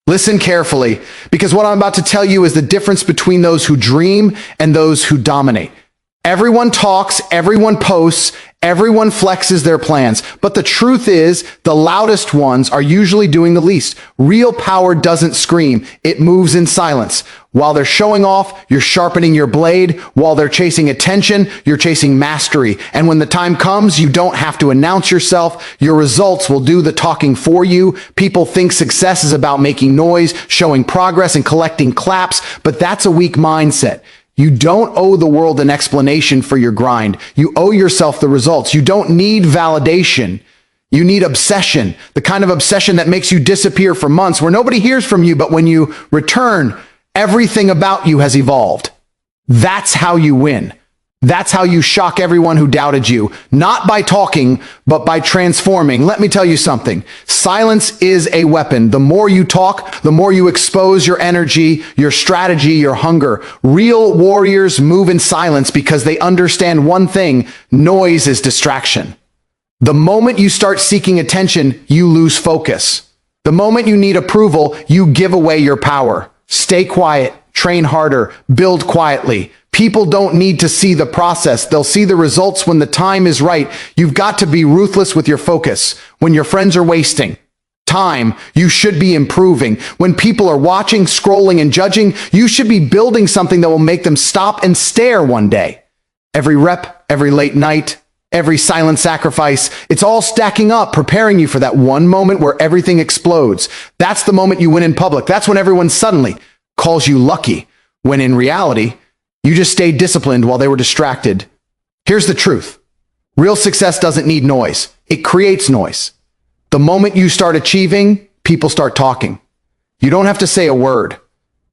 Listen carefully, because what I'm about to tell you is the difference between those who dream and those who dominate. Everyone talks, everyone posts, everyone flexes their plans. But the truth is, the loudest ones are usually doing the least. Real power doesn't scream. It moves in silence. While they're showing off, you're sharpening your blade. While they're chasing attention, you're chasing mastery. And when the time comes, you don't have to announce yourself. Your results will do the talking for you. People think success is about making noise, showing progress, and collecting claps, but that's a weak mindset. You don't owe the world an explanation for your grind. You owe yourself the results. You don't need validation. You need obsession, the kind of obsession that makes you disappear for months where nobody hears from you, but when you return, everything about you has evolved. That's how you win. That's how you shock everyone who doubted you, not by talking, but by transforming. Let me tell you something. Silence is a weapon. The more you talk, the more you expose your energy, your strategy, your hunger. Real warriors move in silence because they understand one thing: noise is distraction. The moment you start seeking attention, you lose focus. The moment you need approval, you give away your power. Stay quiet, train harder, build quietly. People don't need to see the process. They'll see the results when the time is right. You've got to be ruthless with your focus. When your friends are wasting time, you should be improving. When people are watching, scrolling, and judging, you should be building something that will make them stop and stare one day. Every rep, every late night, every silent sacrifice, it's all stacking up, preparing you for that one moment where everything explodes. That's the moment you win in public. That's when everyone suddenly calls you lucky, when in reality, you just stayed disciplined while they were distracted. Here's the truth. Real success doesn't need noise. It creates noise. The moment you start achieving, people start talking. You don't have to say a word.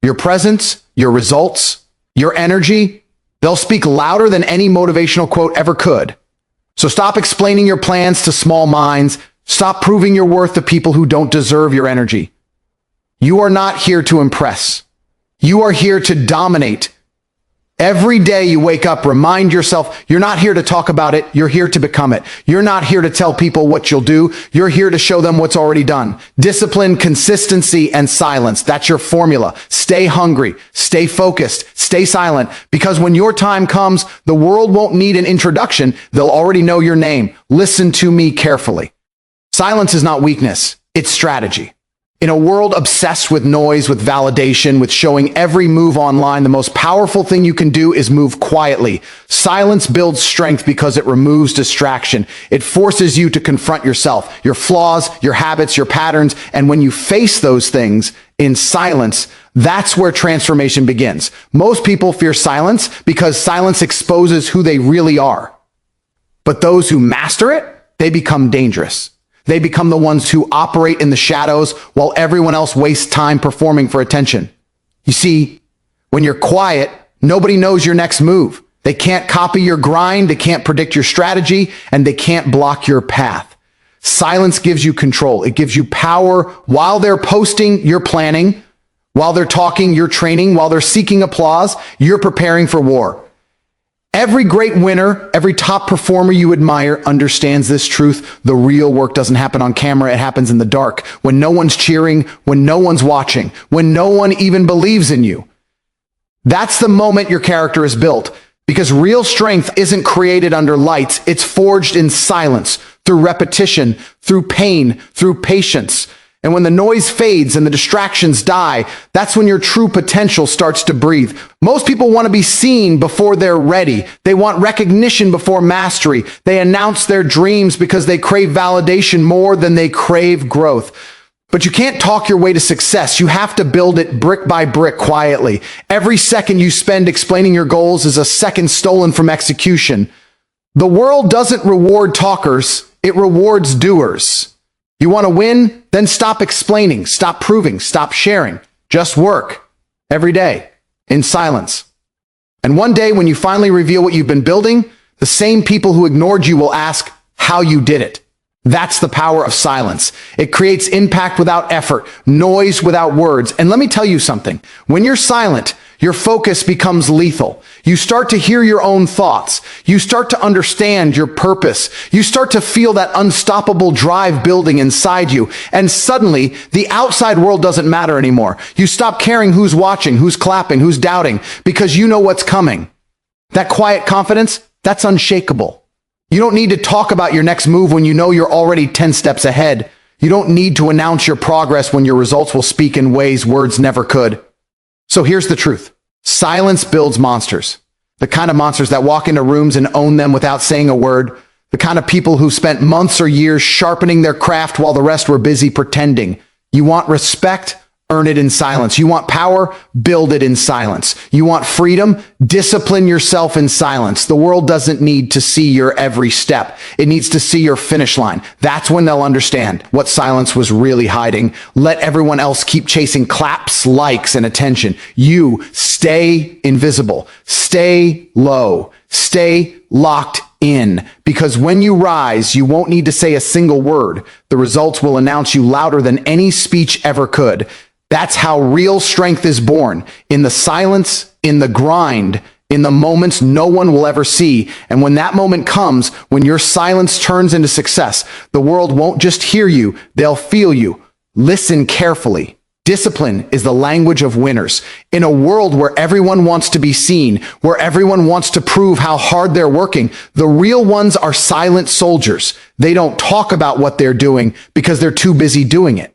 Your presence, your results, your energy, they'll speak louder than any motivational quote ever could. So stop explaining your plans to small minds. Stop proving your worth to people who don't deserve your energy. You are not here to impress. You are here to dominate. Every day you wake up, remind yourself, you're not here to talk about it, you're here to become it. You're not here to tell people what you'll do, you're here to show them what's already done. Discipline, consistency, and silence. That's your formula. Stay hungry, stay focused, stay silent, because when your time comes, the world won't need an introduction, they'll already know your name. Listen to me carefully. Silence is not weakness, it's strategy. In a world obsessed with noise, with validation, with showing every move online, the most powerful thing you can do is move quietly. Silence builds strength because it removes distraction. It forces you to confront yourself, your flaws, your habits, your patterns. And when you face those things in silence, that's where transformation begins. Most people fear silence because silence exposes who they really are. But those who master it, they become dangerous. They become the ones who operate in the shadows while everyone else wastes time performing for attention. You see, when you're quiet, nobody knows your next move. They can't copy your grind, they can't predict your strategy, and they can't block your path. Silence gives you control. It gives you power. While they're posting, you're planning. While they're talking, you're training. While they're seeking applause, you're preparing for war. Every great winner, every top performer you admire understands this truth. The real work doesn't happen on camera. It happens in the dark, when no one's cheering, when no one's watching, when no one even believes in you. That's the moment your character is built, because real strength isn't created under lights. It's forged in silence, through repetition, through pain, through patience. And when the noise fades and the distractions die, that's when your true potential starts to breathe. Most people want to be seen before they're ready. They want recognition before mastery. They announce their dreams because they crave validation more than they crave growth. But you can't talk your way to success. You have to build it brick by brick quietly. Every second you spend explaining your goals is a second stolen from execution. The world doesn't reward talkers, it rewards doers. You want to win? Then stop explaining, stop proving, stop sharing. Just work every day in silence. And one day when you finally reveal what you've been building, the same people who ignored you will ask how you did it. That's the power of silence. It creates impact without effort, noise without words. And let me tell you something. When you're silent, your focus becomes lethal. You start to hear your own thoughts. You start to understand your purpose. You start to feel that unstoppable drive building inside you. And suddenly, the outside world doesn't matter anymore. You stop caring who's watching, who's clapping, who's doubting, because you know what's coming. That quiet confidence, that's unshakable. You don't need to talk about your next move when you know you're already 10 steps ahead. You don't need to announce your progress when your results will speak in ways words never could. So here's the truth. Silence builds monsters. The kind of monsters that walk into rooms and own them without saying a word. The kind of people who spent months or years sharpening their craft while the rest were busy pretending. You want respect? Earn it in silence. You want power? Build it in silence. You want freedom? Discipline yourself in silence. The world doesn't need to see your every step. It needs to see your finish line. That's when they'll understand what silence was really hiding. Let everyone else keep chasing claps, likes, and attention. You stay invisible. Stay low. Stay locked in, because when you rise, you won't need to say a single word. The results will announce you louder than any speech ever could. That's how real strength is born, in the silence, in the grind, in the moments no one will ever see. And when that moment comes, when your silence turns into success, the world won't just hear you, they'll feel you. Listen carefully. Discipline is the language of winners. In a world where everyone wants to be seen, where everyone wants to prove how hard they're working, the real ones are silent soldiers. They don't talk about what they're doing because they're too busy doing it.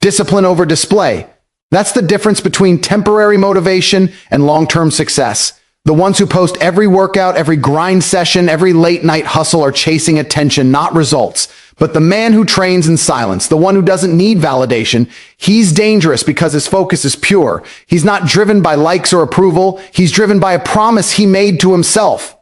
Discipline over display. That's the difference between temporary motivation and long-term success. The ones who post every workout, every grind session, every late night hustle are chasing attention, not results. But the man who trains in silence, the one who doesn't need validation, he's dangerous because his focus is pure. He's not driven by likes or approval. He's driven by a promise he made to himself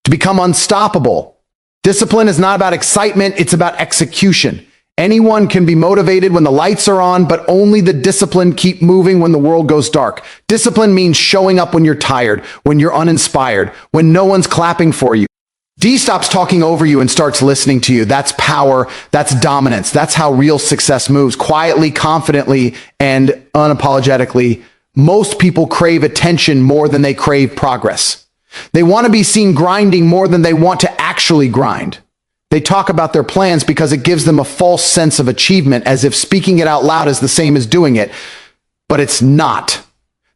to become unstoppable. Discipline is not about excitement, it's about execution. Anyone can be motivated when the lights are on, but only the disciplined keep moving when the world goes dark. Discipline means showing up when you're tired, when you're uninspired, when no one's clapping for you. D stops talking over you and starts listening to you. That's power. That's dominance. That's how real success moves. Quietly, confidently, and unapologetically. Most people crave attention more than they crave progress. They want to be seen grinding more than they want to actually grind. They talk about their plans because it gives them a false sense of achievement, as if speaking it out loud is the same as doing it. But it's not.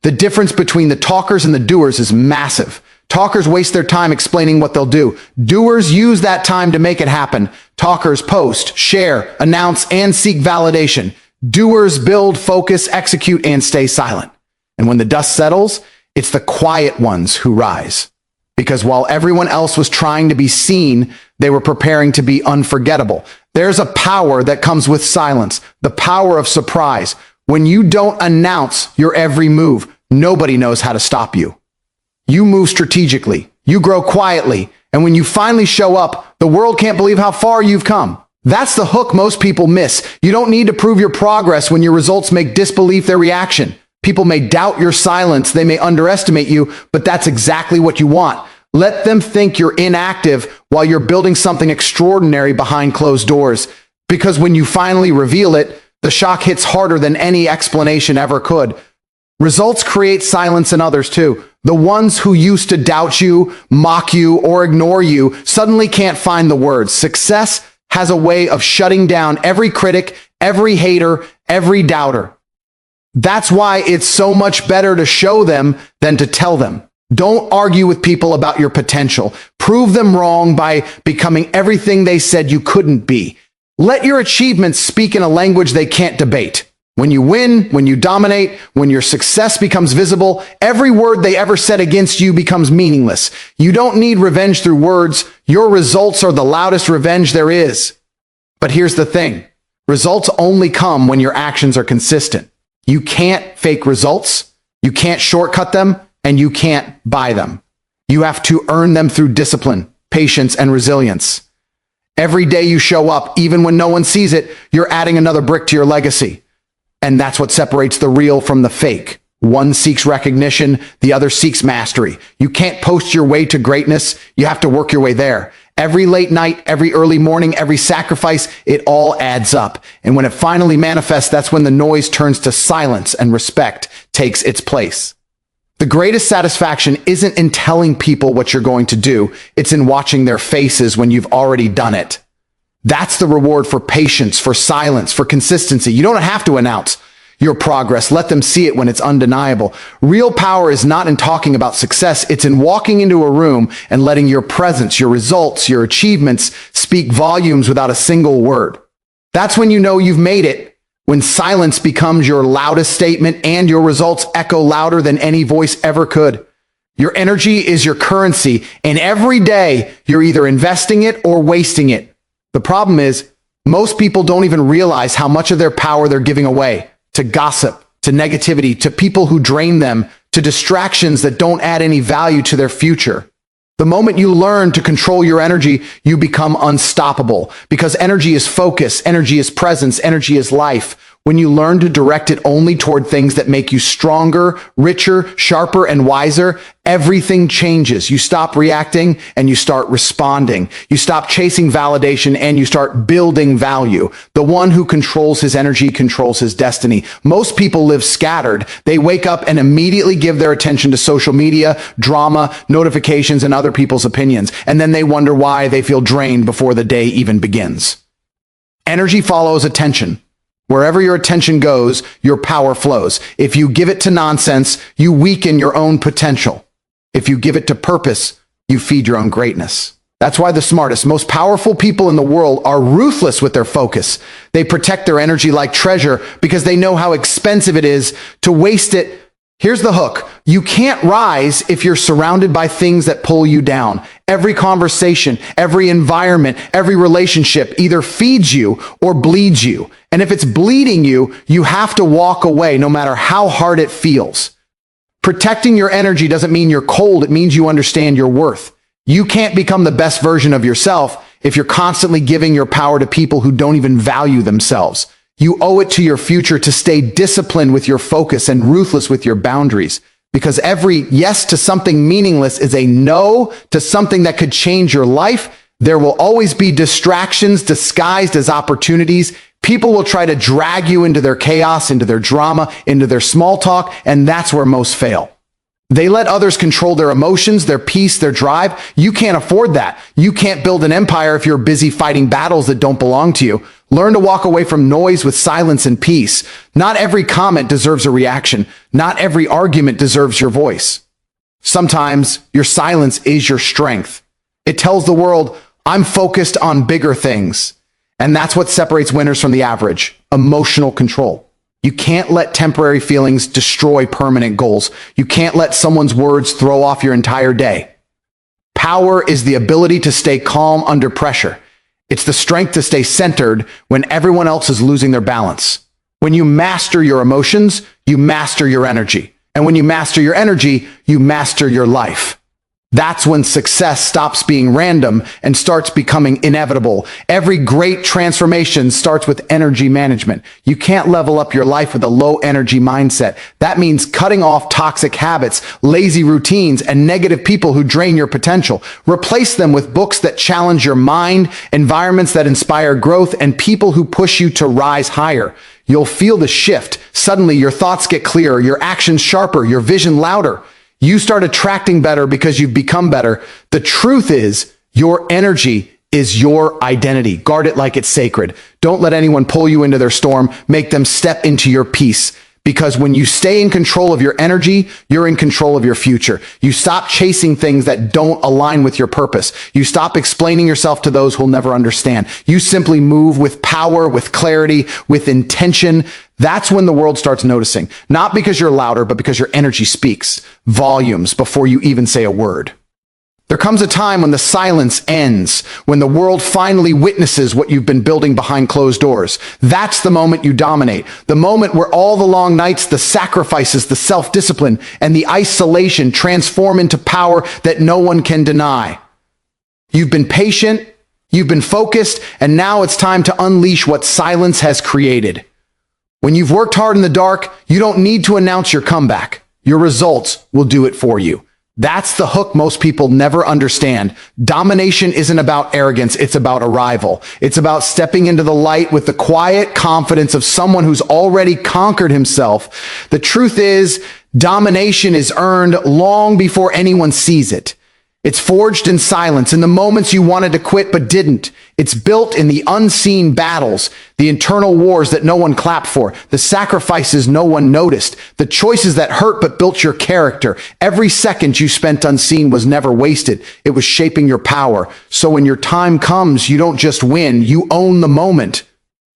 The difference between the talkers and the doers is massive. Talkers waste their time explaining what they'll do. Doers use that time to make it happen. Talkers post, share, announce, and seek validation. Doers build, focus, execute, and stay silent. And when the dust settles, it's the quiet ones who rise. Because while everyone else was trying to be seen, they were preparing to be unforgettable. There's a power that comes with silence, the power of surprise. When you don't announce your every move, nobody knows how to stop you. You move strategically, you grow quietly, and when you finally show up, the world can't believe how far you've come. That's the hook most people miss. You don't need to prove your progress when your results make disbelief their reaction. People may doubt your silence, they may underestimate you, but that's exactly what you want. Let them think you're inactive while you're building something extraordinary behind closed doors. Because when you finally reveal it, the shock hits harder than any explanation ever could. Results create silence in others too. The ones who used to doubt you, mock you, or ignore you suddenly can't find the words. Success has a way of shutting down every critic, every hater, every doubter. That's why it's so much better to show them than to tell them. Don't argue with people about your potential. Prove them wrong by becoming everything they said you couldn't be. Let your achievements speak in a language they can't debate. When you win, when you dominate, when your success becomes visible, every word they ever said against you becomes meaningless. You don't need revenge through words. Your results are the loudest revenge there is. But here's the thing. Results only come when your actions are consistent. You can't fake results. You can't shortcut them. And you can't buy them. You have to earn them through discipline, patience, and resilience. Every day you show up, even when no one sees it, you're adding another brick to your legacy. And that's what separates the real from the fake. One seeks recognition, the other seeks mastery. You can't post your way to greatness, you have to work your way there. Every late night, every early morning, every sacrifice, it all adds up. And when it finally manifests, that's when the noise turns to silence and respect takes its place. The greatest satisfaction isn't in telling people what you're going to do. It's in watching their faces when you've already done it. That's the reward for patience, for silence, for consistency. You don't have to announce your progress. Let them see it when it's undeniable. Real power is not in talking about success. It's in walking into a room and letting your presence, your results, your achievements speak volumes without a single word. That's when you know you've made it. When silence becomes your loudest statement and your results echo louder than any voice ever could. Your energy is your currency, and every day you're either investing it or wasting it. The problem is, most people don't even realize how much of their power they're giving away to gossip, to negativity, to people who drain them, to distractions that don't add any value to their future. The moment you learn to control your energy, you become unstoppable, because energy is focus, energy is presence, energy is life. When you learn to direct it only toward things that make you stronger, richer, sharper, and wiser, everything changes. You stop reacting and you start responding. You stop chasing validation and you start building value. The one who controls his energy controls his destiny. Most people live scattered. They wake up and immediately give their attention to social media, drama, notifications, and other people's opinions. And then they wonder why they feel drained before the day even begins. Energy follows attention. Wherever your attention goes, your power flows. If you give it to nonsense, you weaken your own potential. If you give it to purpose, you feed your own greatness. That's why the smartest, most powerful people in the world are ruthless with their focus. They protect their energy like treasure because they know how expensive it is to waste it. Here's the hook. You can't rise if you're surrounded by things that pull you down. Every conversation, every environment, every relationship either feeds you or bleeds you. And if it's bleeding you, you have to walk away no matter how hard it feels. Protecting your energy doesn't mean you're cold. It means you understand your worth. You can't become the best version of yourself if you're constantly giving your power to people who don't even value themselves. You owe it to your future to stay disciplined with your focus and ruthless with your boundaries, because every yes to something meaningless is a no to something that could change your life. There will always be distractions disguised as opportunities. People will try to drag you into their chaos, into their drama, into their small talk, and that's where most fail. They let others control their emotions, their peace, their drive. You can't afford that. You can't build an empire if you're busy fighting battles that don't belong to you. Learn to walk away from noise with silence and peace. Not every comment deserves a reaction. Not every argument deserves your voice. Sometimes your silence is your strength. It tells the world, I'm focused on bigger things. And that's what separates winners from the average: emotional control. You can't let temporary feelings destroy permanent goals. You can't let someone's words throw off your entire day. Power is the ability to stay calm under pressure. It's the strength to stay centered when everyone else is losing their balance. When you master your emotions, you master your energy. And when you master your energy, you master your life. That's when success stops being random and starts becoming inevitable. Every great transformation starts with energy management. You can't level up your life with a low energy mindset. That means cutting off toxic habits, lazy routines, and negative people who drain your potential. Replace them with books that challenge your mind, environments that inspire growth, and people who push you to rise higher. You'll feel the shift. Suddenly, your thoughts get clearer, your actions sharper, your vision louder. You start attracting better because you've become better. The truth is, your energy is your identity. Guard it like it's sacred. Don't let anyone pull you into their storm. Make them step into your peace. Because when you stay in control of your energy, you're in control of your future. You stop chasing things that don't align with your purpose. You stop explaining yourself to those who'll never understand. You simply move with power, with clarity, with intention. That's when the world starts noticing. Not because you're louder, but because your energy speaks volumes before you even say a word. There comes a time when the silence ends, when the world finally witnesses what you've been building behind closed doors. That's the moment you dominate. The moment where all the long nights, the sacrifices, the self-discipline, and the isolation transform into power that no one can deny. You've been patient, you've been focused, and now it's time to unleash what silence has created. When you've worked hard in the dark, you don't need to announce your comeback. Your results will do it for you. That's the hook most people never understand. Domination isn't about arrogance, it's about arrival. It's about stepping into the light with the quiet confidence of someone who's already conquered himself. The truth is, domination is earned long before anyone sees it. It's forged in silence, in the moments you wanted to quit but didn't. It's built in the unseen battles, the internal wars that no one clapped for, the sacrifices no one noticed, the choices that hurt but built your character. Every second you spent unseen was never wasted. It was shaping your power. So when your time comes, you don't just win, you own the moment.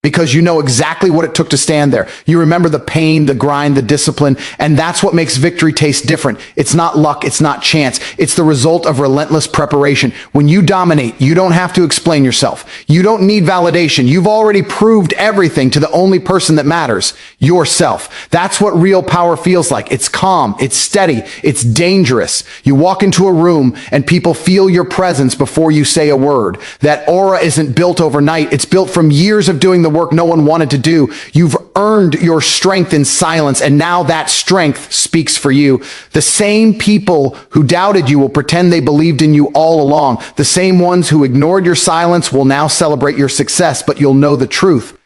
Because you know exactly what it took to stand there. You remember the pain, the grind, the discipline, and that's what makes victory taste different. It's not luck, it's not chance. It's the result of relentless preparation. When you dominate, you don't have to explain yourself. You don't need validation. You've already proved everything to the only person that matters, yourself. That's what real power feels like. It's calm, it's steady, it's dangerous. You walk into a room and people feel your presence before you say a word. That aura isn't built overnight. It's built from years of doing the work no one wanted to do. You've earned your strength in silence, and now that strength speaks for you. The same people who doubted you will pretend they believed in you all along. The same ones who ignored your silence will now celebrate your success, but you'll know the truth.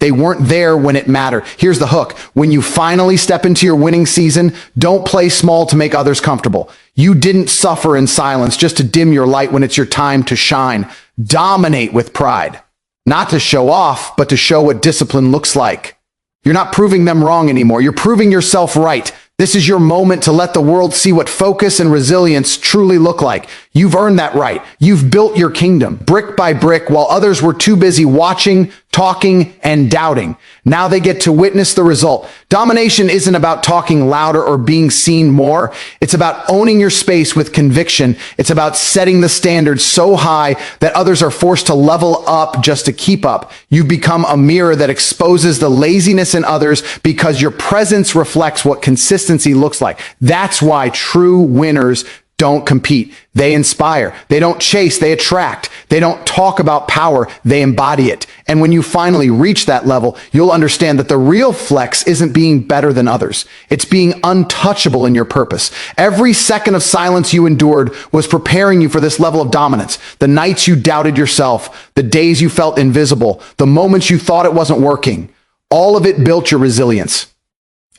They weren't there when it mattered. Here's the hook. When you finally step into your winning season, don't play small to make others comfortable. You didn't suffer in silence just to dim your light when it's your time to shine. Dominate with pride. Not to show off, but to show what discipline looks like. You're not proving them wrong anymore. You're proving yourself right. This is your moment to let the world see what focus and resilience truly look like. You've earned that right. You've built your kingdom, brick by brick, while others were too busy watching, talking, and doubting. Now they get to witness the result. Domination isn't about talking louder or being seen more. It's about owning your space with conviction. It's about setting the standard so high that others are forced to level up just to keep up. You become a mirror that exposes the laziness in others because your presence reflects what consistency looks like. That's why true winners don't compete. They inspire. They don't chase. They attract. They don't talk about power. They embody it. And when you finally reach that level, you'll understand that the real flex isn't being better than others. It's being untouchable in your purpose. Every second of silence you endured was preparing you for this level of dominance. The nights you doubted yourself, the days you felt invisible, the moments you thought it wasn't working, all of it built your resilience.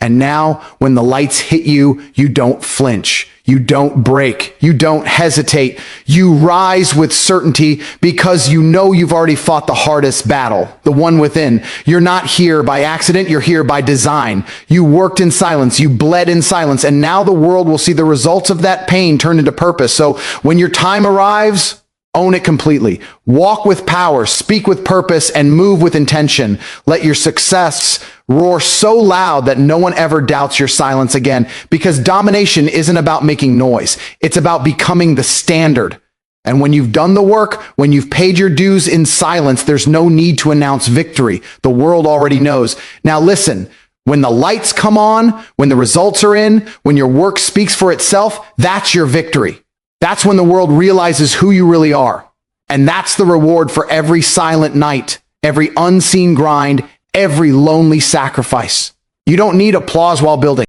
And now, when the lights hit you, you don't flinch. You don't break. You don't hesitate. You rise with certainty because you know you've already fought the hardest battle, the one within. You're not here by accident. You're here by design. You worked in silence. You bled in silence. And now the world will see the results of that pain turned into purpose. So when your time arrives, own it completely. Walk with power, speak with purpose, and move with intention. Let your success roar so loud that no one ever doubts your silence again, because domination isn't about making noise. It's about becoming the standard. And when you've done the work, when you've paid your dues in silence, there's no need to announce victory. The world already knows. Now listen, when the lights come on, when the results are in, when your work speaks for itself, that's your victory. That's when the world realizes who you really are. And that's the reward for every silent night, every unseen grind, every lonely sacrifice. You don't need applause while building.